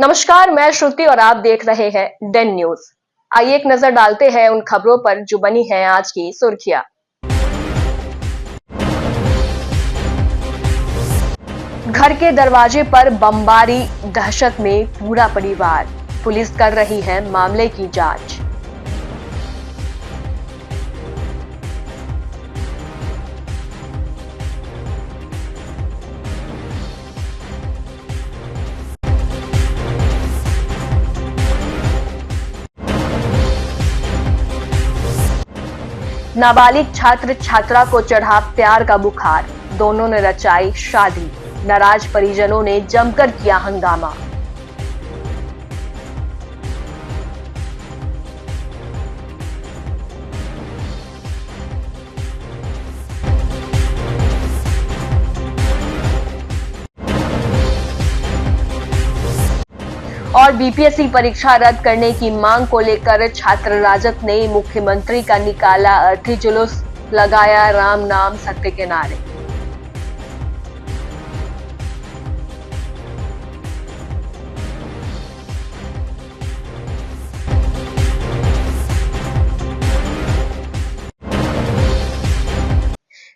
नमस्कार, मैं श्रुति और आप देख रहे हैं डेन न्यूज। आइए एक नजर डालते हैं उन खबरों पर जो बनी हैं आज की सुर्खियां। घर के दरवाजे पर बमबारी, दहशत में पूरा परिवार। पुलिस कर रही है मामले की जांच। नाबालिग छात्र छात्रा को चढ़ा प्यार का बुखार, दोनों ने रचाई शादी। नाराज परिजनों ने जमकर किया हंगामा। और बीपीएससी परीक्षा रद्द करने की मांग को लेकर छात्र राजद ने मुख्यमंत्री का निकाला अर्थी जुलूस, लगाया राम नाम सत्य के नारे।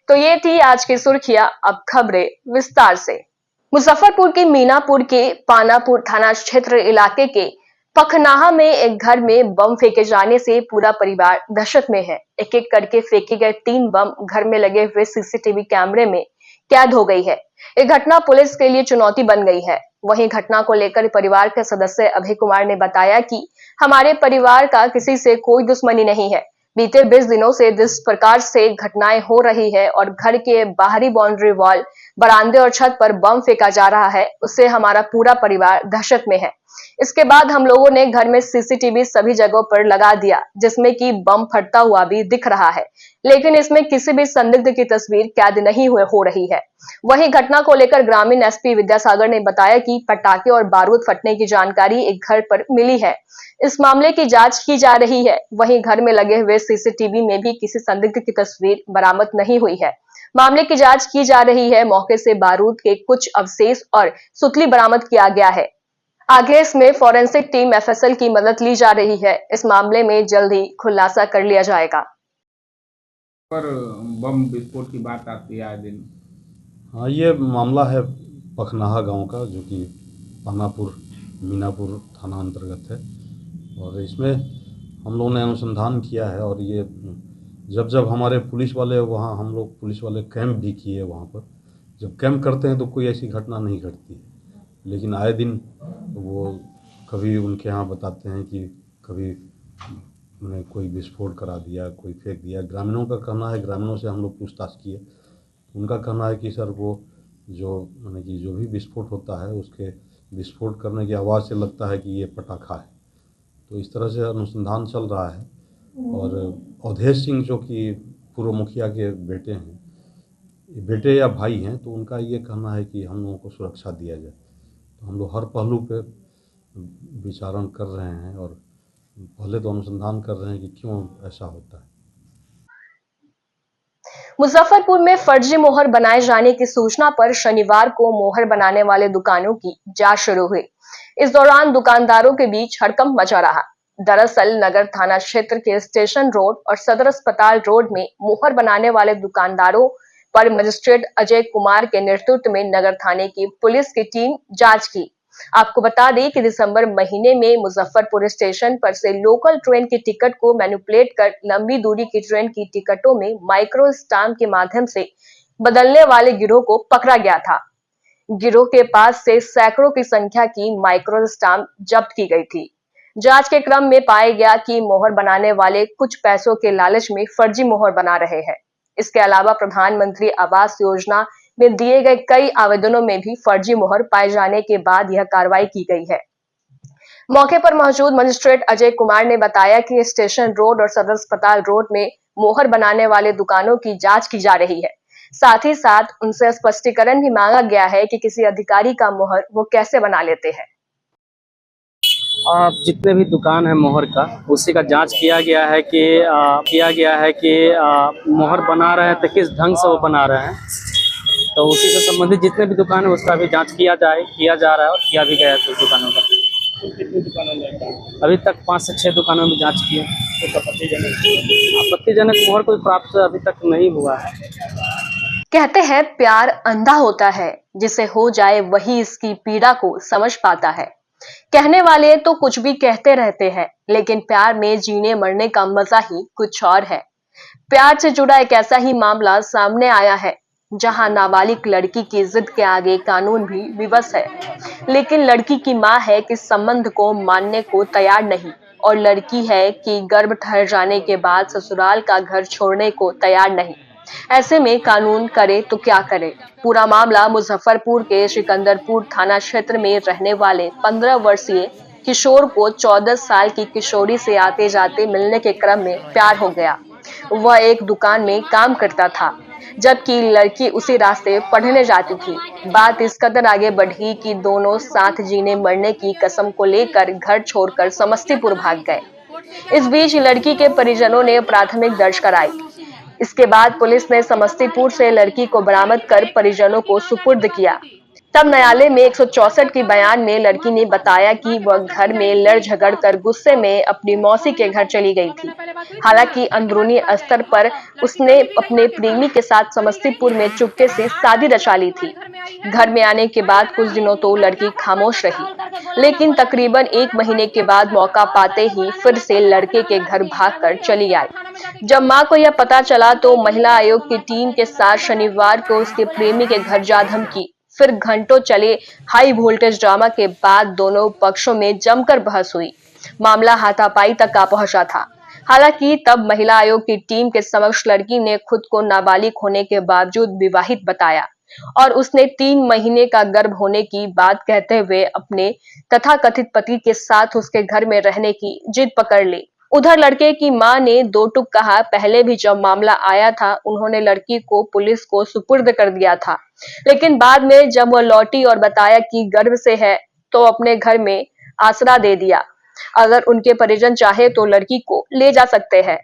तो ये थी आज की सुर्खियां। अब खबरें विस्तार से। मुजफ्फरपुर के मीनापुर के पानापुर थाना क्षेत्र इलाके के पखनाहा में एक घर में बम फेंके जाने से पूरा परिवार दहशत में है। एक एक करके फेंके गए 3 बम घर में लगे हुए सीसीटीवी कैमरे में कैद हो गई है। ये घटना पुलिस के लिए चुनौती बन गई है। वहीं घटना को लेकर परिवार के सदस्य अभय कुमार ने बताया कि हमारे परिवार का किसी से कोई दुश्मनी नहीं है। बीते 20 दिनों से जिस प्रकार से घटनाएं हो रही है और घर के बाहरी बाउंड्री वॉल, बरामदे और छत पर बम फेंका जा रहा है, उससे हमारा पूरा परिवार दहशत में है। इसके बाद हम लोगों ने घर में सीसीटीवी सभी जगहों पर लगा दिया, जिसमें कि बम फटता हुआ भी दिख रहा है, लेकिन इसमें किसी भी संदिग्ध की तस्वीर कैद नहीं हो रही है। वहीं घटना को लेकर ग्रामीण एसपी विद्यासागर ने बताया कि पटाखे और बारूद फटने की जानकारी एक घर पर मिली है। इस मामले की जांच की जा रही है। वहीं घर में लगे हुए सीसीटीवी में भी किसी संदिग्ध की तस्वीर बरामद नहीं हुई है। मामले की जांच की जा रही है। मौके से बारूद के कुछ अवशेष और सुतली बरामद किया गया है। आगे इसमें फॉरेंसिक टीम एफएसएल की मदद ली जा रही है। इस मामले में जल्द ही खुलासा कर लिया जाएगा। पर बम विस्फोट की बात आती है आए दिन। हाँ, ये मामला है पखनाहा गांव का, जो कि पानापुर मीनापुर थाना अंतर्गत है। और इसमें हम लोगों ने अनुसंधान किया है। और ये जब हमारे पुलिस वाले वहाँ, हम लोग पुलिस वाले कैंप भी किए वहाँ पर। जब कैंप करते हैं तो कोई ऐसी घटना नहीं घटती है, लेकिन आए दिन वो कभी उनके यहाँ बताते हैं कि कभी उन्हें कोई विस्फोट करा दिया, कोई फेंक दिया। ग्रामीणों का कहना है, ग्रामीणों से हम लोग पूछताछ किए, उनका कहना है कि सर वो जो माने कि जो भी विस्फोट होता है, उसके विस्फोट करने की आवाज़ से लगता है कि ये पटाखा है। तो इस तरह से अनुसंधान चल रहा है। और अवधेश सिंह जो कि पूर्व मुखिया के बेटे हैं, बेटे या भाई हैं, तो उनका ये कहना है कि हम लोगों को सुरक्षा दिया जाए। तो हम लोग हर पहलू पे विचारण कर रहे हैं और पहले तो अनुसंधान कर रहे हैं कि क्यों ऐसा होता है। मुजफ्फरपुर में फर्जी मोहर बनाए जाने की सूचना पर शनिवार को मोहर बनाने वाले दुकानों की जांच शुरू हुई। इस दौरान दुकानदारों के बीच हड़कंप मचा रहा। दरअसल नगर थाना क्षेत्र के स्टेशन रोड और सदर अस्पताल रोड में मोहर बनाने वाले दुकानदारों पर मजिस्ट्रेट अजय कुमार के नेतृत्व में नगर थाने की पुलिस की टीम जांच की। आपको बता दें कि दिसंबर महीने में मुजफ्फरपुर स्टेशन पर से लोकल ट्रेन की टिकट को मैनिपुलेट कर लंबी दूरी की ट्रेन की टिकटों में माइक्रो स्टाम्प के माध्यम से बदलने वाले गिरोह को पकड़ा गया था। गिरोह के पास से सैकड़ों की संख्या की माइक्रो स्टाम्प जब्त की गई थी। जांच के क्रम में पाया गया कि मोहर बनाने वाले कुछ पैसों के लालच में फर्जी मोहर बना रहे हैं। इसके अलावा प्रधानमंत्री आवास योजना में दिए गए कई आवेदनों में भी फर्जी मोहर पाए जाने के बाद यह कार्रवाई की गई है। मौके पर मौजूद मजिस्ट्रेट अजय कुमार ने बताया कि स्टेशन रोड और सदर अस्पताल रोड में मोहर बनाने वाले दुकानों की जांच की जा रही है। साथ ही साथ उनसे स्पष्टीकरण भी मांगा गया है कि किसी अधिकारी का मोहर वो कैसे बना लेते हैं। जितने भी दुकान है मोहर का, उसी का जांच किया गया है कि मोहर बना रहे हैं तो किस ढंग से वो बना रहे हैं। तो उसी से संबंधित जितने भी दुकान है उसका भी जांच किया जा रहा है और किया भी गया है उस दुकानों का। कितनी दुकानों में जाता है? अभी तक 5 से 6 दुकानों में जांच किए। तो आपत्तिजनक मोहर कोई प्राप्त अभी तक नहीं हुआ है। कहते हैं प्यार अंधा होता है, जिसे हो जाए वही इसकी पीड़ा को समझ पाता है। कहने वाले तो कुछ भी कहते रहते हैं, लेकिन प्यार में जीने मरने का मजा ही कुछ और है। प्यार से जुड़ा एक ऐसा ही मामला सामने आया है, जहां नाबालिग लड़की की जिद के आगे कानून भी विवश है। लेकिन लड़की की मां है कि संबंध को मानने को तैयार नहीं, और लड़की है कि गर्भ ठहर जाने के बाद ससुराल का घर छोड़ने को तैयार नहीं। ऐसे में कानून करे तो क्या करे। पूरा मामला मुजफ्फरपुर के सिकंदरपुर थाना क्षेत्र में रहने वाले 15 वर्षीय किशोर को 14 साल की किशोरी से आते जाते मिलने के क्रम में प्यार हो गया। वह एक दुकान में काम करता था, जबकि लड़की उसी रास्ते पढ़ने जाती थी। बात इस कदर आगे बढ़ी कि दोनों साथ जीने मरने की कसम को लेकर घर छोड़कर समस्तीपुर भाग गए। इस बीच लड़की के परिजनों ने प्राथमिक दर्ज कराई। इसके बाद पुलिस ने समस्तीपुर से लड़की को बरामद कर परिजनों को सुपुर्द किया। तब न्यायालय में 164 की बयान में लड़की ने बताया कि वह घर में लड़ झगड़ कर गुस्से में अपनी मौसी के घर चली गई थी। हालांकि अंदरूनी स्तर पर उसने अपने प्रेमी के साथ समस्तीपुर में चुपके से शादी रचा ली थी। घर में आने के बाद कुछ दिनों तो लड़की खामोश रही, लेकिन तकरीबन 1 महीने के बाद मौका पाते ही फिर से लड़के के घर भागकर चली आई। जब मां को यह पता चला तो महिला आयोग की टीम के साथ शनिवार को उसके प्रेमी के घर जा धमकी। फिर घंटों चले हाई वोल्टेज ड्रामा के बाद दोनों पक्षों में जमकर बहस हुई। मामला हाथापाई तक आ पहुंचा था। हालांकि तब महिला आयोग की टीम के समक्ष लड़की ने खुद को नाबालिग होने के बावजूद विवाहित बताया और उसने 3 महीने का गर्भ होने की बात कहते हुए अपने तथाकथित पति के साथ उसके घर में रहने की जिद पकड़ ली। उधर लड़के की मां ने 2 टूक कहा। पहले भी जब मामला आया था उन्होंने लड़की को पुलिस को सुपुर्द कर दिया था, लेकिन बाद में जब वह लौटी और बताया कि गर्भ से है तो अपने घर में आसरा दे दिया। अगर उनके परिजन चाहे तो लड़की को ले जा सकते हैं,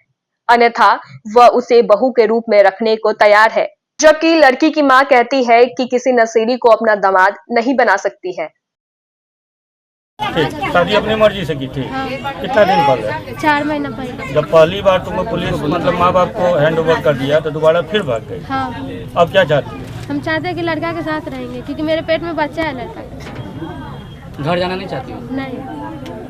अन्यथा वह उसे बहू के रूप में रखने को तैयार है। जबकि लड़की की मां कहती है कि किसी नशेड़ी को अपना दामाद नहीं बना सकती है। शादी अपनी मर्जी से की थी। कितना दिन पहले? 4 महीना पहले। जब पहली बार तुमको पुलिस मतलब माँ बाप को हैंड ओवर कर दिया तो दोबारा फिर भाग गई। हाँ। अब क्या चाहती है? हम चाहते हैं कि लड़का के साथ रहेंगे, क्योंकि मेरे पेट में बच्चा है लड़का। घर जाना नहीं चाहती हूँ? नहीं।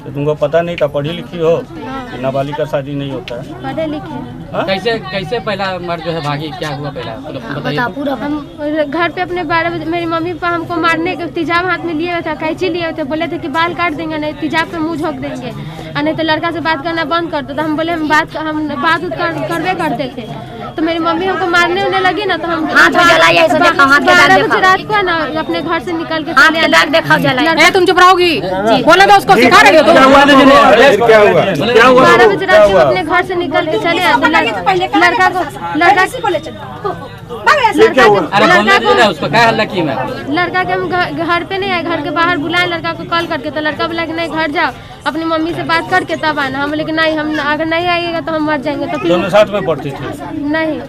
तो तुमको पता नहीं था, पढ़ी लिखी हो? हाँ। नाबालिग का शादी नहीं होता है। पढ़े लिखे। हाँ? कैसे पहला मर्द जो है भागी, क्या हुआ पहला बताइए। हम घर पे अपने 12 बजे मेरी मम्मी पापा हमको मारने के तेजाब हाथ में लिए हुए थे, कैंची लिए हुए थे, बोले थे कि बाल काट देंगे, नहीं तेजाब पे मुंह झोंक देंगे, और नहीं तो लड़का से बात करना बंद कर दो। तो हम बोले हम बात करवे करते थे। तो मेरी मम्मी हमको मारने उन्हें लगी ना, तो हम 12 बजे रात को ना अपने घर से निकल के तुम चुप रहोगी? बोले तो उसको सिखा रही हो तुम। 12 बजे रात को अपने घर से निकल के चले आए। लड़का के हम घर पे नहीं आए, घर के बाहर बुलाए लड़का को कॉल करके, तो लड़का बोला कि नहीं घर जाओ, अपनी मम्मी से बात करके तब आना। हम लेकिन नहीं, हम अगर नहीं आइएगा तो हम मर जाएंगे। तो दोनों साथ में पढ़ती थी? नहीं।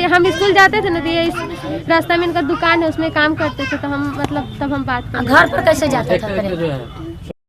हम स्कूल जाते थे ना, तो ये रास्ता में इनका दुकान है, उसमें काम करते थे, तो हम मतलब तब हम बात करते। घर पर कैसे जाते थे?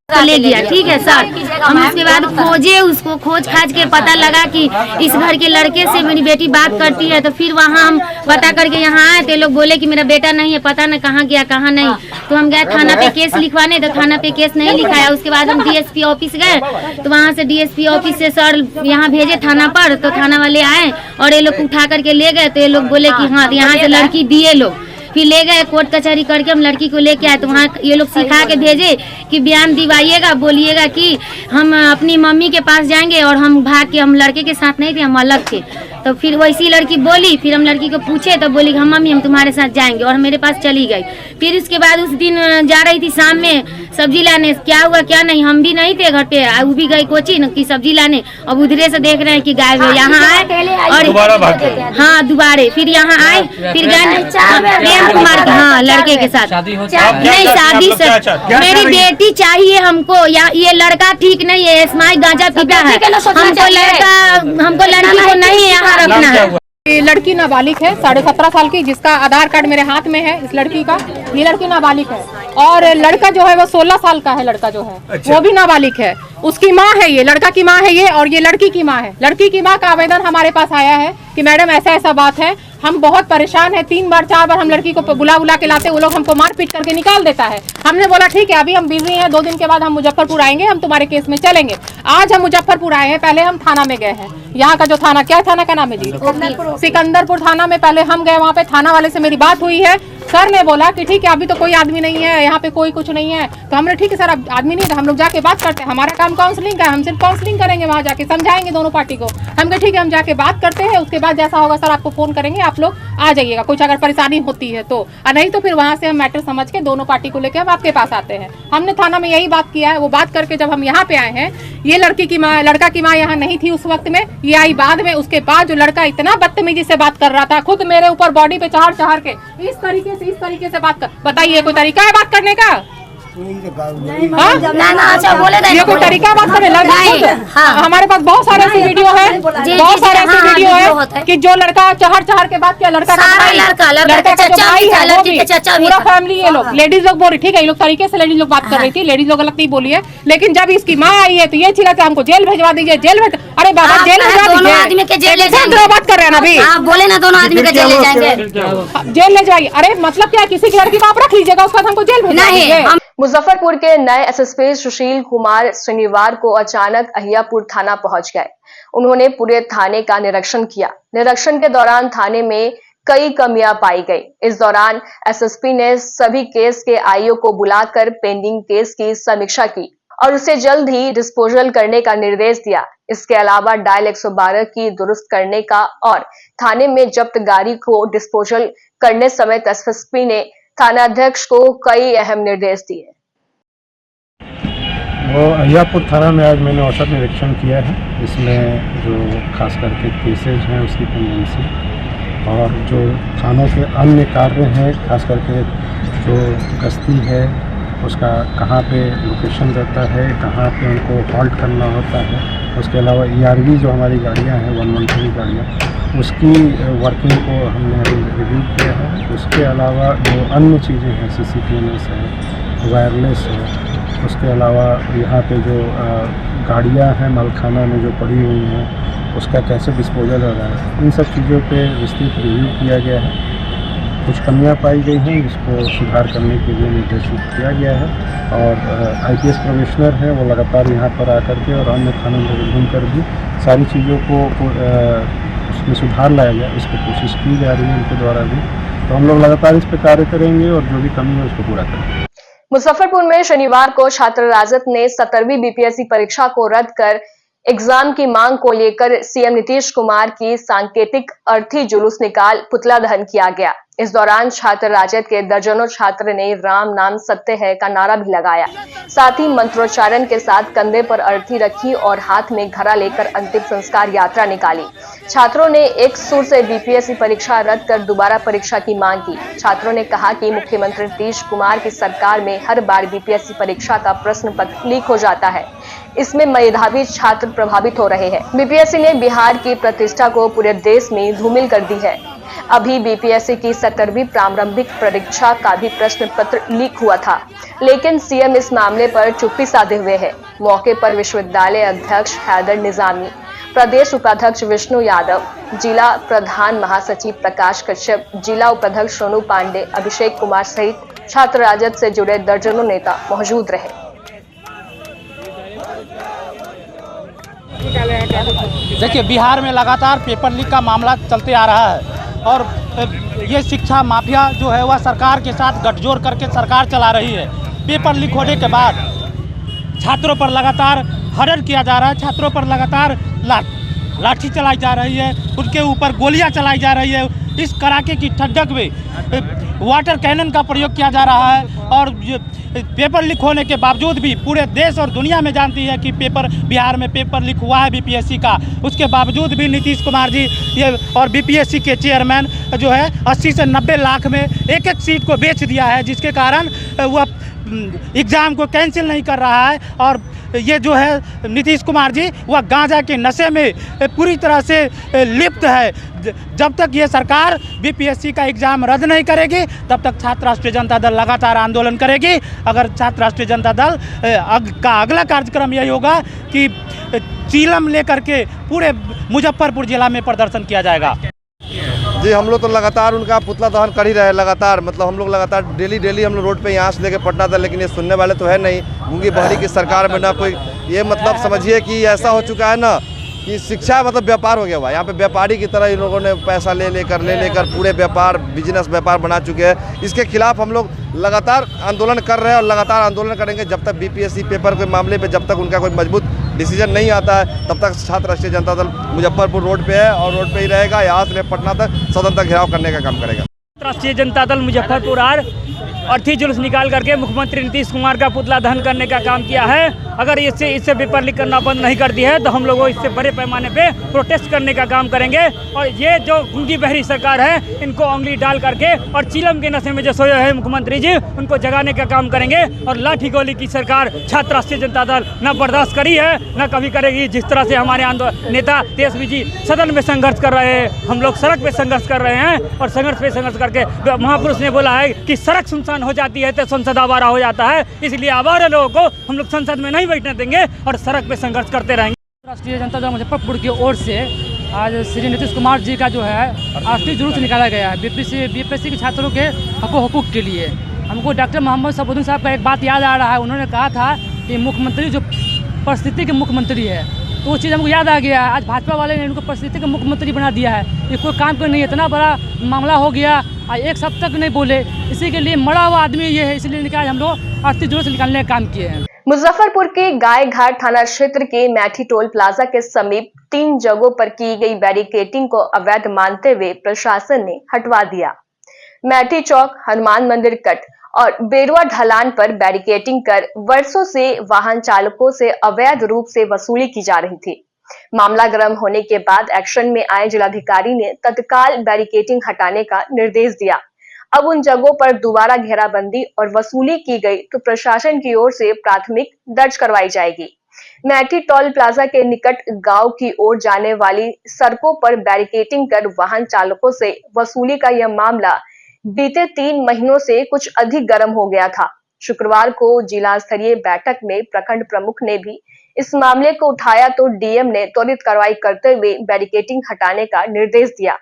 ले गया, ठीक है सर। हम उसके बाद खोजे, उसको खोज खाज के पता लगा कि इस घर के लड़के से मेरी बेटी बात करती है। तो फिर वहाँ हम पता करके यहाँ आए, तो लोग बोले कि मेरा बेटा नहीं है, पता न कहाँ गया कहाँ नहीं। तो हम गए थाना पे केस लिखवाने, तो थाना पे केस नहीं लिखाया। उसके बाद हम डीएसपी ऑफिस गए, तो वहाँ से डीएसपी ऑफिस से सर यहाँ भेजे थाना पर, तो थाना वाले आए और ये लोग उठा करके ले गए। तो ये लोग बोले कि हाँ यहाँ से लड़की दिए लोग। फिर ले गए कोर्ट कचहरी करके, हम लड़की को लेके आए। तो वहाँ ये लोग सिखा के भेजे कि बयान दिवाइएगा, बोलिएगा कि हम अपनी मम्मी के पास जाएंगे और हम भाग के, हम लड़के के साथ नहीं थे, हम अलग थे। तो फिर वैसी लड़की बोली, फिर हम लड़की को पूछे तो बोली हम मम्मी हम तुम्हारे साथ जाएंगे, और मेरे पास चली गई। फिर उसके बाद उस दिन जा रही थी शाम में सब्जी लाने, क्या हुआ क्या नहीं, हम भी नहीं थे घर पे, वो भी गई कोचिंग की सब्जी लाने। अब उधरे से देख रहे हैं कि गायब है। यहाँ आए और हाँ दोबारे फिर यहाँ आए, फिर गए प्रेम कुमार के, हाँ लड़के के साथ नहीं शादी से। मेरी बेटी चाहिए हमको, या ये लड़का ठीक नहीं है, स्माइल गांजा पीता है, हमको लड़की को नहीं यहाँ रखना है। ये लड़की नाबालिग है, 17.5 साल की, जिसका आधार कार्ड मेरे हाथ में है इस लड़की का। ये लड़की नाबालिग है और लड़का जो है वो 16 साल का है। लड़का जो है वो भी नाबालिग है। उसकी माँ है ये, लड़का की माँ है ये, और ये लड़की की माँ है। लड़की की माँ का आवेदन हमारे पास आया है कि मैडम ऐसा ऐसा बात है, हम बहुत परेशान है। 3 बार 4 बार हम लड़की को बुला के लाते, वो लोग हमको मारपीट करके निकाल देता है। हमने बोला ठीक है, अभी हम बिजी हैं, 2 दिन के बाद हम मुजफ्फरपुर आएंगे, हम तुम्हारे केस में चलेंगे। आज हम मुजफ्फरपुर आए हैं, पहले हम थाना में गए हैं। यहाँ का जो थाना, क्या थाना का नाम है जी? सिकंदरपुर थाना में पहले हम गए। वहाँ पे थाना वाले से मेरी बात हुई है। सर ने बोला कि ठीक है, अभी तो कोई आदमी नहीं है यहाँ पे, कोई कुछ नहीं है। तो हमने ठीक है सर, अब आदमी नहीं है तो हम लोग जाके बात करते हैं, हमारा काम काउंसलिंग का है, हम सिर्फ काउंसलिंग करेंगे, वहाँ जाके समझाएंगे दोनों पार्टी को। हम कहे ठीक है, हम जाके बात करते हैं, उसके बाद जैसा होगा सर आपको फोन करेंगे, आप लोग आ जाइएगा, कुछ अगर परेशानी होती है तो, और नहीं तो फिर वहाँ से हम मैटर समझ के दोनों पार्टी को लेकर हम आपके पास आते हैं। हमने थाना में यही बात किया है। वो बात करके जब हम यहाँ पे आए हैं, ये लड़की की माँ, लड़का की माँ यहाँ नहीं थी उस वक्त में, ये आई बाद में। उसके बाद जो लड़का इतना बदतमीजी से बात कर रहा था, खुद मेरे ऊपर बॉडी पे चढ़ के इस तरीके से बात कर, बताइए कोई तरीका है बात करने का? अच्छा बोले ये कोई तरीका बात करने लगा? हमारे पास बहुत सारे ऐसे वीडियो है, बहुत सारे ऐसे वीडियो है कि जो लड़का चढ़ के बात किया, लड़का का भाई, लड़का का जो भाई है वो भी, पूरा फैमिली, ये लोग लेडीज लोग बोल रही, ठीक है, ये लोग तरीके से लेडीज लोग बात कर रही थी, लेडीज लोग गलत नहीं बोली है। लेकिन जब इसकी माँ आई है तो ये चिल्ला के हमको जेल भेजवा दीजिए, जेल भेज, अरे बाबा जेल भेजवा दीजिए, बात कर रहे हैं ना अभी, बोले ना दोनों आदमी के जेल ले जाएंगे, जेल ले जाइए। अरे मतलब क्या, किसी की लड़की को आप रख लीजिएगा, उसके बाद हमको जेल भेजना? मुजफ्फरपुर के नए एसएसपी सुशील कुमार शनिवार को अचानक अहियापुर थाना पहुंच गए। उन्होंने पूरे थाने का निरीक्षण किया। निरीक्षण के दौरान थाने में कई कमियां पाई गई। इस दौरान एसएसपी ने सभी केस के आईओ को बुलाकर पेंडिंग केस की समीक्षा की और उसे जल्द ही डिस्पोजल करने का निर्देश दिया। इसके अलावा डायल 112 की दुरुस्त करने का और थाने में जब्त गाड़ी को डिस्पोजल करने समेत एसएसपी ने थानाध्यक्ष को कई अहम निर्देश दिए। वो अहियापुर थाना में आज मैंने औसत निरीक्षण किया है। इसमें जो खास करके केसेज हैं उसकी पेंडेंसी और जो थानों के अन्य कार्य हैं, खास करके जो गश्ती है उसका कहाँ पे लोकेशन रहता है, कहाँ पे उनको हॉल्ट करना होता है। उसके अलावा ERV जो हमारी गाड़ियाँ हैं 113 गाड़ियाँ, उसकी वर्किंग को हमने रिव्यू किया है। उसके अलावा जो अन्य चीज़ें हैं, CCTVs है, वायरलेस है, उसके अलावा यहाँ पे जो गाड़ियाँ हैं मालखाना में जो पड़ी हुई हैं उसका कैसे डिस्पोजल हो रहा है, इन सब चीज़ों पे विस्तृत रिव्यू किया गया है। कुछ कमियां पाई गई हैं जिसको सुधार करने के लिए निर्देशित किया गया है और IPS प्रोबेशनर हैं, वो लगातार यहाँ पर आकर के और अन्य थानों में घूम कर भी सारी चीज़ों को उसमें सुधार लाया जाए, इस पर कोशिश की जा रही है उनके द्वारा भी। तो हम लोग लगातार इस पर कार्य करेंगे और जो भी कमी है उसको पूरा करेंगे। मुजफ्फरपुर में शनिवार को छात्र राजद ने 17वीं BPSC परीक्षा को रद्द कर एग्जाम की मांग को लेकर CM नीतीश कुमार की सांकेतिक अर्थी जुलूस निकाल पुतला दहन किया गया। इस दौरान छात्र राजद के दर्जनों छात्र ने राम नाम सत्य है का नारा भी लगाया। साथ ही मंत्रोच्चारण के साथ कंधे पर अर्थी रखी और हाथ में घड़ा लेकर अंतिम संस्कार यात्रा निकाली। छात्रों ने एक सुर से BPSC परीक्षा रद्द कर दोबारा परीक्षा की मांग की। छात्रों ने कहा कि मुख्यमंत्री नीतीश कुमार की सरकार में हर बार BPSC परीक्षा का प्रश्न पत्र लीक हो जाता है। इसमें मेधावी छात्र प्रभावित हो रहे हैं। BPSC ने बिहार की प्रतिष्ठा को पूरे देश में धूमिल कर दी है। अभी BPSC की 17वीं प्रारंभिक परीक्षा का भी प्रश्न पत्र लीक हुआ था, लेकिन CM इस मामले पर चुप्पी साधे हुए हैं। मौके पर विश्वविद्यालय अध्यक्ष हैदर निजामी, प्रदेश उपाध्यक्ष विष्णु यादव, जिला प्रधान महासचिव प्रकाश कश्यप, जिला उपाध्यक्ष सोनू पांडे, अभिषेक कुमार सहित छात्र राजद से जुड़े दर्जनों नेता मौजूद रहे। देखिए, बिहार में लगातार पेपर लीक का मामला चलते आ रहा है और ये शिक्षा माफिया जो है वह सरकार के साथ गठजोड़ करके सरकार चला रही है। पेपर लीक होने के बाद छात्रों पर लगातार हरण किया जा रहा है, छात्रों पर लगातार लाठी चलाई जा रही है, उनके ऊपर गोलियां चलाई जा रही है। इस कड़ाके की ठंडक में वाटर कैनन का प्रयोग किया जा रहा है और पेपर लीक होने के बावजूद भी पूरे देश और दुनिया में जानती है कि बिहार में पेपर लीक हुआ है BPSC का। उसके बावजूद भी नीतीश कुमार जी ये और BPSC के चेयरमैन जो है 80 से 90 लाख में एक एक सीट को बेच दिया है, जिसके कारण वह एग्ज़ाम को कैंसिल नहीं कर रहा है। और ये जो है नीतीश कुमार जी वह गांजा के नशे में पूरी तरह से लिप्त है। जब तक ये सरकार बीपीएससी का एग्ज़ाम रद्द नहीं करेगी तब तक छात्र राष्ट्रीय जनता दल लगातार आंदोलन करेगी। अगर छात्र राष्ट्रीय जनता दल का अगला कार्यक्रम यही होगा कि चीलम लेकर के पूरे मुजफ्फरपुर जिला में प्रदर्शन किया जाएगा। जी हम लोग तो लगातार उनका पुतला दहन कर ही रहे हैं लगातार, मतलब हम लोग लगातार डेली हम लोग रोड पे यहाँ से लेके पटना तक, लेकिन ये सुनने वाले तो है नहीं। गूंगी बहरी की सरकार में ना कोई, ये मतलब समझिए कि ऐसा हो चुका है ना कि शिक्षा मतलब व्यापार हो गया हुआ। यहाँ पे व्यापारी की तरह इन लोगों ने पैसा ले लेकर पूरे व्यापार बिजनेस व्यापार बना चुके हैं। इसके खिलाफ हम लोग लगातार आंदोलन कर रहे हैं और लगातार आंदोलन करेंगे जब तक बीपीएससी पेपर के मामले पे जब तक उनका कोई मजबूत डिसीजन नहीं आता है तब तक छात्र राष्ट्रीय जनता दल मुजफ्फरपुर रोड पे है और रोड पे ही रहेगा। यहाँ से पटना तक सदन तक घेराव करने का काम करेगा। राष्ट्रीय जनता दल मुजफ्फरपुर अर्थी जुलूस निकाल करके मुख्यमंत्री नीतीश कुमार का पुतला दहन करने का काम किया है। अगर इससे पेपर लीक करना बंद नहीं करती है तो हम लोग इससे बड़े पैमाने पे प्रोटेस्ट करने का काम करेंगे। और ये जो गूंगी बहरी सरकार है इनको उंगली डाल करके और चीलम के नशे में जो सोए हैं मुख्यमंत्री जी उनको जगाने का काम करेंगे। और लाठी गोली की सरकार छात्र राष्ट्रीय जनता दल न बर्दाश्त करी है न कभी करेगी। जिस तरह से हमारे नेता तेजस्वी जी सदन में संघर्ष कर रहे हैं, हम लोग सड़क पे संघर्ष कर रहे हैं और संघर्ष करके महापुरुष ने बोला है कि सड़क सुनसान हो जाती है तो संसद आवारा हो जाता है। इसलिए आवारा लोगों को हम लोग संसद में नहीं बैठने देंगे और सड़क पे संघर्ष करते रहेंगे। राष्ट्रीय जनता दल मुजफ्फरपुर की ओर से आज श्री नीतीश कुमार जी का जो है अर्थी जुलूस निकाला गया है बीपीएससी के छात्रों के हकूक़ के लिए। हमको डॉक्टर मोहम्मद सफरुद्दीन साहब का एक बात याद आ रहा है। उन्होंने कहा था कि मुख्यमंत्री जो परिस्थिति के मुख्यमंत्री है, तो वो चीज़ हमको याद आ गया है। आज भाजपा वाले ने इनको परिस्थिति का मुख्यमंत्री बना दिया है। ये कोई काम नहीं, इतना बड़ा मामला हो गया, एक सप्ताह तक नहीं बोले। इसी के लिए मरा हुआ आदमी ये है, इसलिए निकाल हम लोग अर्थी जुलूस निकालने का काम किए हैं। मुजफ्फरपुर के गायघाट थाना क्षेत्र के मैठी टोल प्लाजा के समीप 3 जगहों पर की गई बैरिकेटिंग को अवैध मानते हुए प्रशासन ने हटवा दिया। मैठी चौक, हनुमान मंदिर कट और बेरुआ ढलान पर बैरिकेटिंग कर वर्षों से वाहन चालकों से अवैध रूप से वसूली की जा रही थी। मामला गर्म होने के बाद एक्शन में आए जिलाधिकारी ने तत्काल बैरिकेटिंग हटाने का निर्देश दिया। अब उन जगहों पर दोबारा घेराबंदी और वसूली की गई तो प्रशासन की ओर से प्राथमिक दर्ज करवाई जाएगी। मैठी टोल प्लाजा के निकट गांव की ओर जाने वाली सड़कों पर बैरिकेटिंग कर वाहन चालकों से वसूली का यह मामला बीते 3 महीनों से कुछ अधिक गर्म हो गया था। शुक्रवार को जिला स्तरीय बैठक में प्रखंड प्रमुख ने भी इस मामले को उठाया तो डीएम ने त्वरित कार्रवाई करते हुए बैरिकेटिंग हटाने का निर्देश दिया।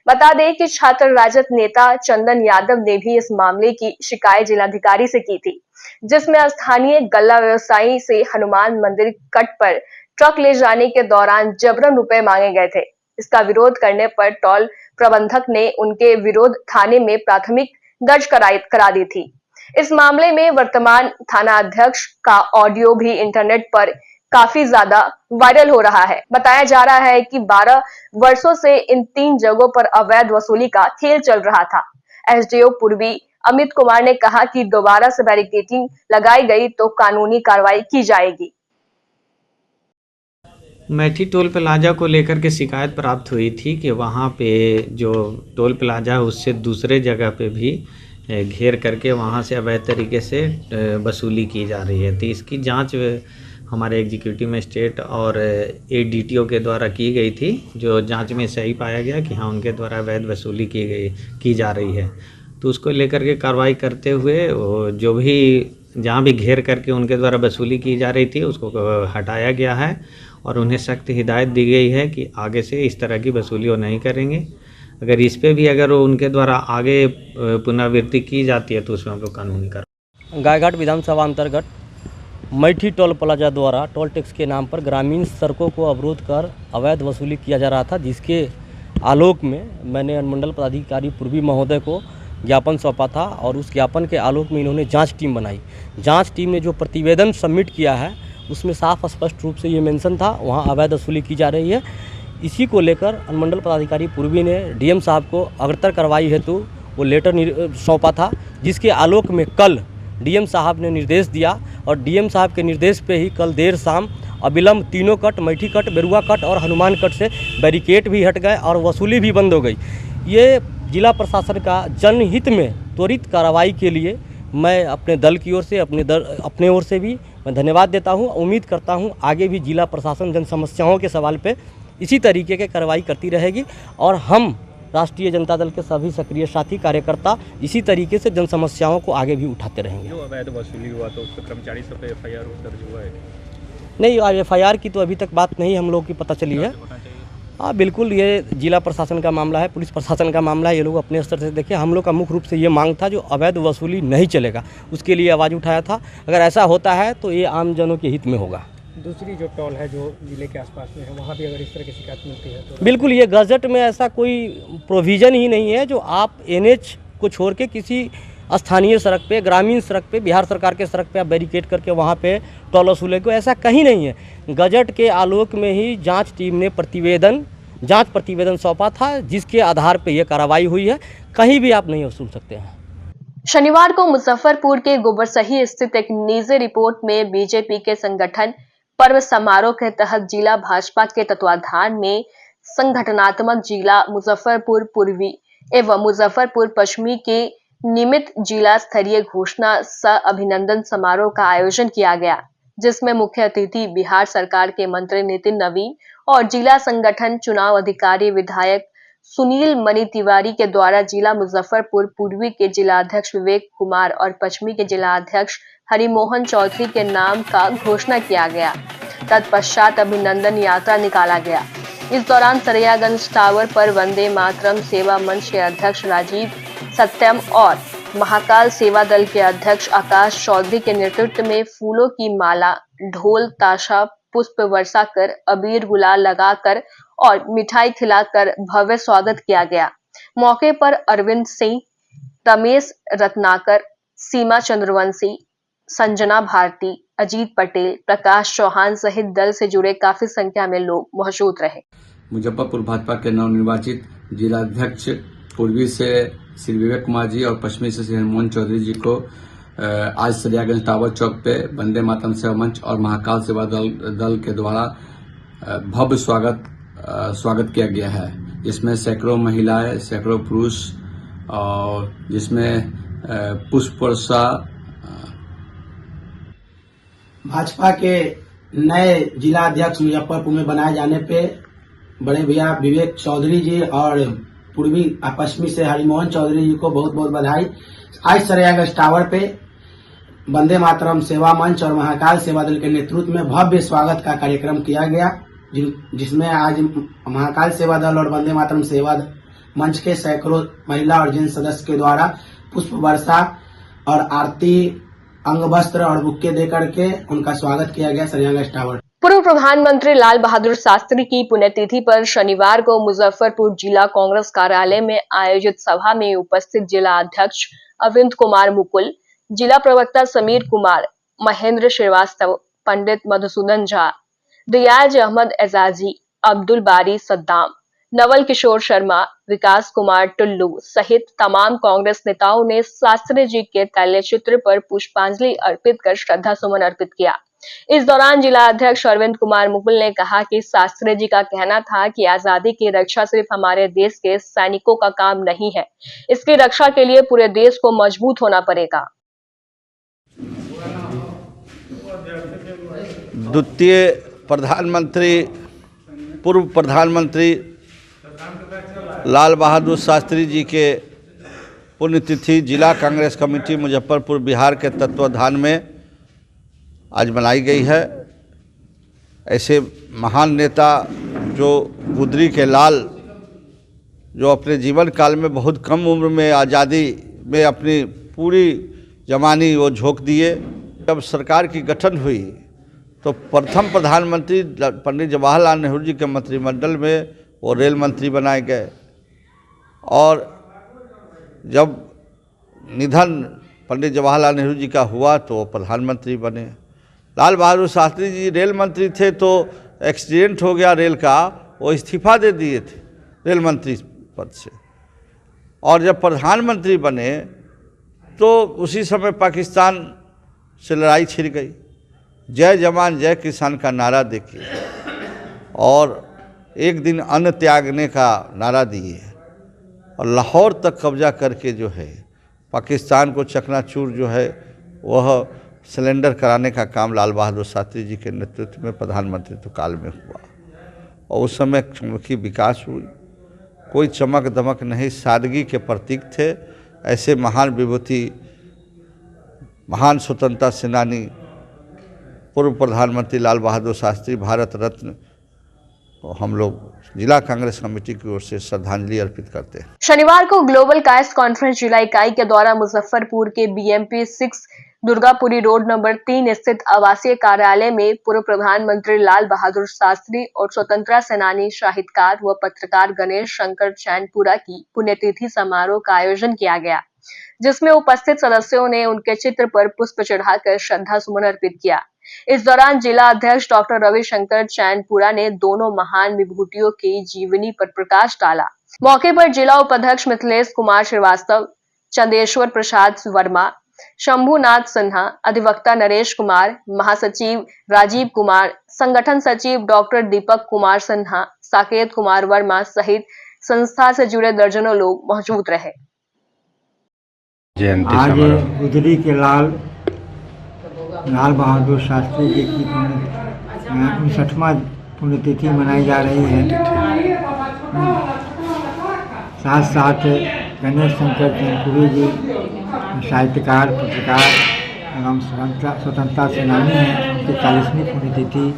बता दें कि छात्र राजद नेता चंदन यादव ने भी इस मामले की शिकायत जिलाधिकारी से की थी, जिसमें स्थानीय गल्ला व्यवसायी से हनुमान मंदिर कट पर ट्रक ले जाने के दौरान जबरन रुपए मांगे गए थे। इसका विरोध करने पर टोल प्रबंधक ने उनके विरोध थाने में प्राथमिक दर्ज करा दी थी। इस मामले में वर्तमान थाना अध्यक्ष का ऑडियो भी इंटरनेट पर काफी ज्यादा वायरल हो रहा है। बताया जा रहा है कि 12 वर्षों से इन 3 जगहों पर अवैध वसूली का खेल चल रहा था। एसडीओ पूर्वी अमित कुमार ने कहा कि दोबारा से बैरिकेडिंग लगाई गई तो कानूनी कार्रवाई की जाएगी। मैठी टोल प्लाजा को लेकर के शिकायत प्राप्त हुई थी कि वहाँ पे जो टोल प्लाजा है उससे दूसरे जगह पे भी घेर करके वहाँ से अवैध तरीके से वसूली की जा रही है। तो इसकी जांच हमारे एग्जीक्यूटिव मजिस्ट्रेट और एडीटीओ के द्वारा की गई थी, जो जांच में सही पाया गया कि हाँ उनके द्वारा अवैध वसूली की जा रही है। तो उसको लेकर के कार्रवाई करते हुए जो भी जहाँ भी घेर करके उनके द्वारा वसूली की जा रही थी उसको हटाया गया है और उन्हें सख्त हिदायत दी गई है कि आगे से इस तरह की वसूली वो नहीं करेंगे। अगर इस पे भी अगर उनके द्वारा आगे पुनरावृत्ति की जाती है तो उसमें हम लोग कानूनी कार्रवाई। गायघाट विधानसभा अंतर्गत मैठी टोल प्लाजा द्वारा टोल टैक्स के नाम पर ग्रामीण सड़कों को अवरोध कर अवैध वसूली किया जा रहा था, जिसके आलोक में मैंने अनुमंडल पदाधिकारी पूर्वी महोदय को ज्ञापन सौंपा था और उस ज्ञापन के आलोक में इन्होंने जांच टीम बनाई। जांच टीम ने जो प्रतिवेदन सबमिट किया है उसमें साफ स्पष्ट रूप से ये मेंशन था वहाँ अवैध वसूली की जा रही है। इसी को लेकर अनुमंडल पदाधिकारी पूर्वी ने डीएम साहब को अग्रतर कार्रवाई हेतु वो लेटर सौंपा था, जिसके आलोक में कल डीएम साहब ने निर्देश दिया और डीएम साहब के निर्देश पे ही कल देर शाम अविलंब तीनों cut, Maithi cut, Barua cut और हनुमान कट से बैरिकेड भी हट गए और वसूली भी बंद हो गई। ये जिला प्रशासन का जनहित में त्वरित कार्रवाई के लिए मैं अपने दल की ओर से अपने ओर से भी मैं धन्यवाद देता हूं। उम्मीद करता हूं आगे भी जिला प्रशासन जन समस्याओं के सवाल पे इसी तरीके के कार्रवाई करती रहेगी और हम राष्ट्रीय जनता दल के सभी सक्रिय साथी कार्यकर्ता इसी तरीके से जन समस्याओं को आगे भी उठाते रहेंगे। जो अवैध वसूली हुआ तो उस पर कर्मचारी सब पे FIR दर्ज हुआ है? नहीं, FIR की तो अभी तक बात नहीं हम लोग की पता चली है। हाँ बिल्कुल, ये जिला प्रशासन का मामला है, पुलिस प्रशासन का मामला है। ये लोग अपने स्तर से देखें। हम लोग का मुख्य रूप से ये मांग था जो अवैध वसूली नहीं चलेगा, उसके लिए आवाज़ उठाया था। अगर ऐसा होता है तो ये आम जनों के हित में होगा। दूसरी जो टोल है जो जिले के आसपास में है, वहाँ भी अगर इस तरह की शिकायत मिलती है तो बिल्कुल, ये गजट में ऐसा कोई प्रोविज़न ही नहीं है जो आप NH को छोड़ के किसी स्थानीय सड़क पे, ग्रामीण सड़क पे, बिहार सरकार के सड़क पे आप बैरिकेड करके वहाँ पे टोल वसूले को, ऐसा कहीं नहीं है। गजट के आलोक में ही जांच टीम ने जांच प्रतिवेदन सौंपा था, जिसके आधार पे ये कार्रवाई हुई है। कहीं भी आप नहीं वसूल सकते हैं। शनिवार को मुजफ्फरपुर के गोबरसही स्थित एक निजी रिपोर्ट में बीजेपी के संगठन पर्व समारोह के तहत जिला भाजपा के तत्वाधान में संगठनात्मक जिला मुजफ्फरपुर पूर्वी एवं मुजफ्फरपुर पश्चिमी के निमित्त जिला स्तरीय घोषणा सह अभिनंदन समारोह का आयोजन किया गया, जिसमें मुख्य अतिथि बिहार सरकार के मंत्री नितिन नवीन और जिला संगठन चुनाव अधिकारी विधायक सुनील मणि तिवारी के द्वारा जिला मुजफ्फरपुर पूर्वी के जिलाध्यक्ष विवेक कुमार और पश्चिमी के जिलाध्यक्ष हरिमोहन चौधरी के नाम का घोषणा किया गया। तत्पश्चात अभिनंदन यात्रा निकाला गया। इस दौरान सरैयागंज टावर पर वंदे मातरम सेवा मंच के अध्यक्ष राजीव सत्यम और महाकाल सेवा दल के अध्यक्ष आकाश चौधरी के नेतृत्व में फूलों की माला, ढोल ताशा, पुष्प वर्षा कर, अबीर गुलाल लगाकर और मिठाई खिलाकर भव्य स्वागत किया गया। मौके पर अरविंद सिंह, रमेश रत्नाकर, सीमा चंद्रवंशी, संजना भारती, अजीत पटेल, प्रकाश चौहान सहित दल से जुड़े काफी संख्या में लोग मौजूद रहे। मुजफ्फरपुर भाजपा के नवनिर्वाचित जिलाध्यक्ष पूर्वी से श्री विवेक कुमार जी और पश्चिमी से श्री हरिमोहन चौधरी जी को आज सरैयागंज टावर चौक पे वंदे मातरम सेवा मंच और महाकाल सेवा दल के द्वारा भव्य स्वागत किया गया है, जिसमें सैकड़ों महिलाएं, सैकड़ों पुरुष और जिसमें पुष्प वर्षा। भाजपा के नए जिला अध्यक्ष मुजफ्फरपुर में बनाए जाने पे बड़े भैया विवेक चौधरी जी और पूर्वी पश्चिमी से हरिमोहन चौधरी जी को बहुत बहुत बधाई। आज सरैयागंज टावर पे वंदे मातरम सेवा मंच और महाकाल सेवा दल के नेतृत्व में भव्य स्वागत का कार्यक्रम किया गया, जिसमें आज महाकाल सेवा दल और वंदे मातरम सेवा मंच के सैकड़ों महिला और जेंट्स सदस्य के द्वारा पुष्प वर्षा और आरती, अंग वस्त्र और बुक्के देकर के उनका स्वागत किया गया सरैयागंज टावर। पूर्व प्रधानमंत्री लाल बहादुर शास्त्री की पुण्यतिथि पर शनिवार को मुजफ्फरपुर जिला कांग्रेस कार्यालय में आयोजित सभा में उपस्थित जिला अध्यक्ष अरविंद कुमार मुकुल, जिला प्रवक्ता समीर कुमार, महेंद्र श्रीवास्तव, पंडित मधुसूदन झा, रियाज अहमद एजाजी, अब्दुल बारी सद्दाम, नवल किशोर शर्मा, विकास कुमार टुल्लू सहित तमाम कांग्रेस नेताओं ने शास्त्री जी के तैल्य चित्र पर पुष्पांजलि अर्पित कर श्रद्धा सुमन अर्पित किया। इस दौरान जिला अध्यक्ष अरविंद कुमार मुकुल ने कहा कि शास्त्री जी का कहना था कि आजादी की रक्षा सिर्फ हमारे देश के सैनिकों का काम नहीं है, इसकी रक्षा के लिए पूरे देश को मजबूत होना पड़ेगा। द्वितीय प्रधानमंत्री, पूर्व प्रधानमंत्री लाल बहादुर शास्त्री जी के पुण्यतिथि जिला कांग्रेस कमेटी मुजफ्फरपुर बिहार के तत्वाधान में आज मनाई गई है। ऐसे महान नेता जो गुदरी के लाल, जो अपने जीवन काल में बहुत कम उम्र में आज़ादी में अपनी पूरी जवानी वो झोंक दिए। जब सरकार की गठन हुई तो प्रथम प्रधानमंत्री पंडित जवाहरलाल नेहरू जी के मंत्रिमंडल में वो रेल मंत्री बनाए गए और जब निधन पंडित जवाहरलाल नेहरू जी का हुआ तो वो प्रधानमंत्री बने। लाल बहादुर शास्त्री जी रेल मंत्री थे तो एक्सीडेंट हो गया रेल का, वो इस्तीफा दे दिए थे रेल मंत्री पद से, और जब प्रधानमंत्री बने तो उसी समय पाकिस्तान से लड़ाई छिड़ गई। जय जवान जय किसान का नारा देखिए और एक दिन अन्न त्यागने का नारा दिए और लाहौर तक कब्जा करके जो है पाकिस्तान को चकनाचूर जो है वह सिलेंडर कराने का काम लाल बहादुर शास्त्री जी के नेतृत्व में प्रधानमंत्रित्व काल में हुआ और उस समय चमकी विकास हुई। कोई चमक दमक नहीं, सादगी के प्रतीक थे। ऐसे महान विभूति, महान स्वतंत्रता सेनानी पूर्व प्रधानमंत्री लाल बहादुर शास्त्री भारत रत्न हम लोग जिला कांग्रेस कमेटी की ओर से श्रद्धांजलि अर्पित करते हैं। शनिवार को ग्लोबल कास्ट कॉन्फ्रेंस जिला इकाई के द्वारा मुजफ्फरपुर के BMP 6 दुर्गापुरी रोड नंबर 3 स्थित आवासीय कार्यालय में पूर्व प्रधानमंत्री लाल बहादुर शास्त्री और स्वतंत्रता सेनानी, साहित्यकार व पत्रकार गणेश शंकर चैनपुरा की पुण्यतिथि समारोह का आयोजन किया गया, जिसमें उपस्थित सदस्यों ने उनके चित्र पर पुष्प चढ़ाकर श्रद्धा सुमन अर्पित किया। इस दौरान जिला अध्यक्ष डॉक्टर रविशंकर चैनपुरा ने दोनों महान विभूतियों की जीवनी पर प्रकाश डाला। मौके पर जिला उपाध्यक्ष मिथिलेश कुमार श्रीवास्तव, चंदेश्वर प्रसाद वर्मा, शंभुनाथ सिन्हा, अधिवक्ता नरेश कुमार, महासचिव राजीव कुमार, संगठन सचिव डॉक्टर दीपक कुमार सिन्हा, साकेत कुमार वर्मा सहित संस्था से जुड़े दर्जनों लोग मौजूद रहे। आज गुजरी के लाल बहादुर शास्त्री जी की 59वां पुण्यतिथि मनाई जा रही है। साथ साथ गणेश शंकर चैनपुरी जी साहित्यकार, पत्रकार एवं स्वतंत्रता सेनानी हैं। उनकी 40वीं पुण्यतिथि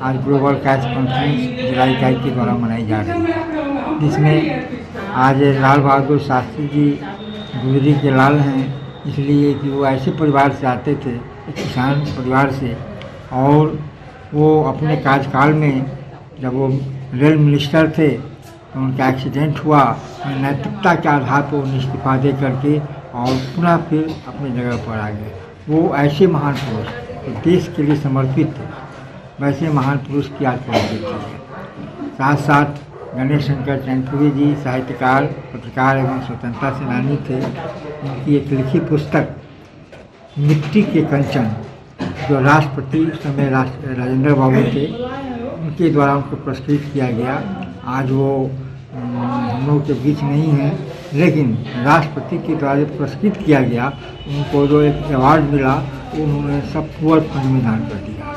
आज ग्लोबल कास्ट कॉन्फ्रेंस जिला इकाई के द्वारा मनाई जा रही है, जिसमें आज लाल बहादुर शास्त्री जी गुजरी के लाल हैं, इसलिए कि वो ऐसे परिवार से आते थे, एक किसान परिवार से, और वो अपने कार्यकाल में जब वो रेल मिनिस्टर थे तो उनका एक्सीडेंट हुआ, नैतिकता के आधार पर वो इस्तीफा दे करके और पुनः फिर अपनी जगह पर आ गए। वो ऐसे महान पुरुष तो देश के लिए समर्पित थे, वैसे महान पुरुष की आज पुण्यतिथि है। साथ साथ गणेश शंकर चैनपुरी जी साहित्यकार, पत्रकार एवं स्वतंत्रता सेनानी थे। उनकी एक लिखी पुस्तक मिट्टी के कंचन, जो राष्ट्रपति उस समय राजेंद्र बाबू थे, उनके द्वारा उनको पुरस्कृत किया गया। आज वो हम लोग के बीच नहीं है, लेकिन राष्ट्रपति के द्वारा पुरस्कृत किया गया, उनको जो एक अवार्ड मिला उन्होंने सब पुअर फंड में दान कर दिया,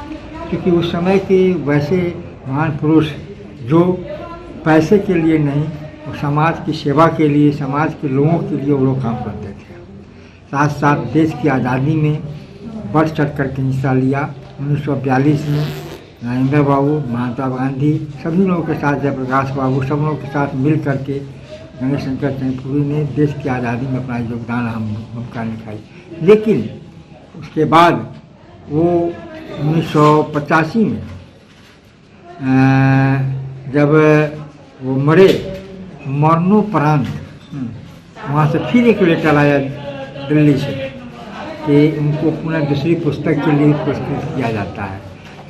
क्योंकि उस समय के वैसे महान पुरुष जो पैसे के लिए नहीं, वो समाज की सेवा के लिए, समाज के लोगों के लिए वो लोग काम करते थे। साथ साथ देश की आज़ादी में बढ़ चढ़ कर के हिस्सा लिया। 1942 में नरेंद्र बाबू, महात्मा गांधी, सभी लोगों के साथ, जयप्रकाश बाबू, सब लोगों के साथ मिल कर के गणेश शंकर चैनपुरी ने देश की आज़ादी में अपना योगदान, अहम भूमिका निभाई। लेकिन उसके बाद वो 1985 में जब वो मरे, मरणोपरांत वहाँ से फिर एक लेटर आया दिल्ली से कि उनको पुनः दूसरी पुस्तक के लिए पुरस्कृत किया जाता है।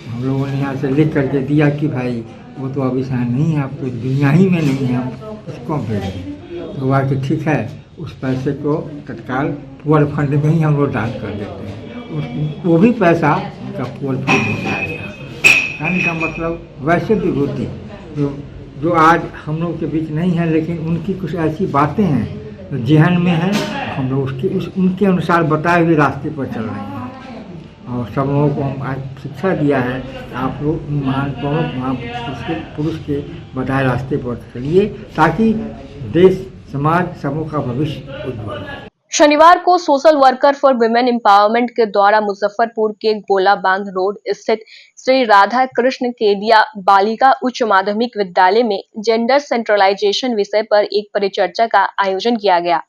हम लोगों ने यहाँ से लिख करके दिया कि भाई वो तो अभी शायद नहीं है, आप तो दुनिया ही में नहीं है, हम उसको भेजें। तो हुआ कि ठीक है, उस पैसे को तत्काल पुअर फंड में ही हम लोग दान कर देते हैं। वो भी पैसा उनका पुअर फंड में जाया गया। कहने का मतलब वैसे विभूति जो आज हम लोग के बीच नहीं है, लेकिन उनकी कुछ ऐसी बातें हैं जो जेहन में है, हम लोग उनके अनुसार बताए हुए रास्ते पर चल रहे हैं। और सब लोगों को हम आज शिक्षा दिया है, आप लोग महान पुरुष के बताए रास्ते पर चलिए, ताकि देश, समाज, सबों का भविष्य उज्जवल हो। शनिवार को social worker for women empowerment के द्वारा मुजफ्फरपुर के गोला बांध रोड स्थित श्री राधा कृष्ण केडिया बालिका उच्च माध्यमिक विद्यालय में जेंडर सेंट्रलाइजेशन विषय पर एक परिचर्चा का आयोजन किया गया,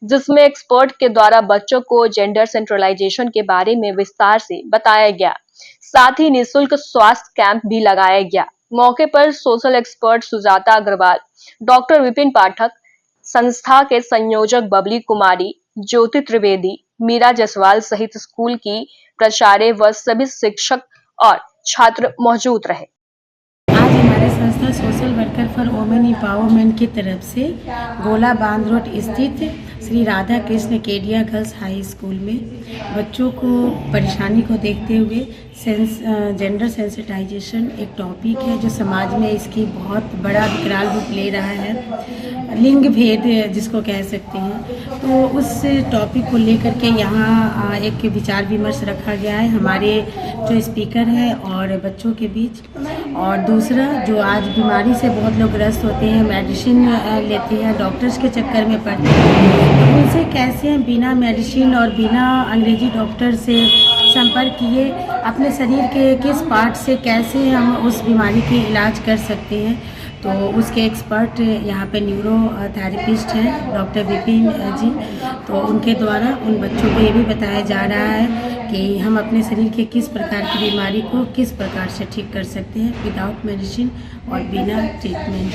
जिसमें एक्सपर्ट के द्वारा बच्चों को जेंडर सेंट्रलाइजेशन के बारे में विस्तार से बताया गया। साथ ही निःशुल्क स्वास्थ्य कैंप भी लगाया गया। मौके पर social expert Sujata Agarwal, doctor Vipin Pathak, संस्था के संयोजक बबली कुमारी, ज्योति त्रिवेदी, मीरा जसवाल सहित स्कूल की प्राचार्य व सभी शिक्षक और छात्र मौजूद रहे। आज हमारे संस्था social worker for women empowerment की तरफ से गोला बांध रोड स्थित Shri Radha Krishna Kedia girls high school में बच्चों को परेशानी को देखते हुए जेंडर सेंसिटाइजेशन एक टॉपिक है जो समाज में इसकी बहुत बड़ा विकराल रूप ले रहा है, लिंग भेद जिसको कह सकते हैं। तो उस टॉपिक को लेकर के यहाँ एक विचार विमर्श रखा गया है हमारे जो स्पीकर है और बच्चों के बीच। और दूसरा, जो आज बीमारी से बहुत लोग ग्रस्त होते हैं, मेडिसिन लेते हैं, डॉक्टर्स के चक्कर में पड़ते हैं, तो उनसे कैसे बिना मेडिसिन और बिना अंग्रेजी डॉक्टर से संपर्क किए अपने शरीर के किस पार्ट से कैसे हम उस बीमारी की इलाज कर सकते हैं। तो उसके एक्सपर्ट यहाँ पे न्यूरो थेरेपिस्ट हैं डॉक्टर विपिन जी, तो उनके द्वारा उन बच्चों को ये भी बताया जा रहा है कि हम अपने शरीर के किस प्रकार की बीमारी को किस प्रकार से ठीक कर सकते हैं विदाउट मेडिसिन और बिना ट्रीटमेंट।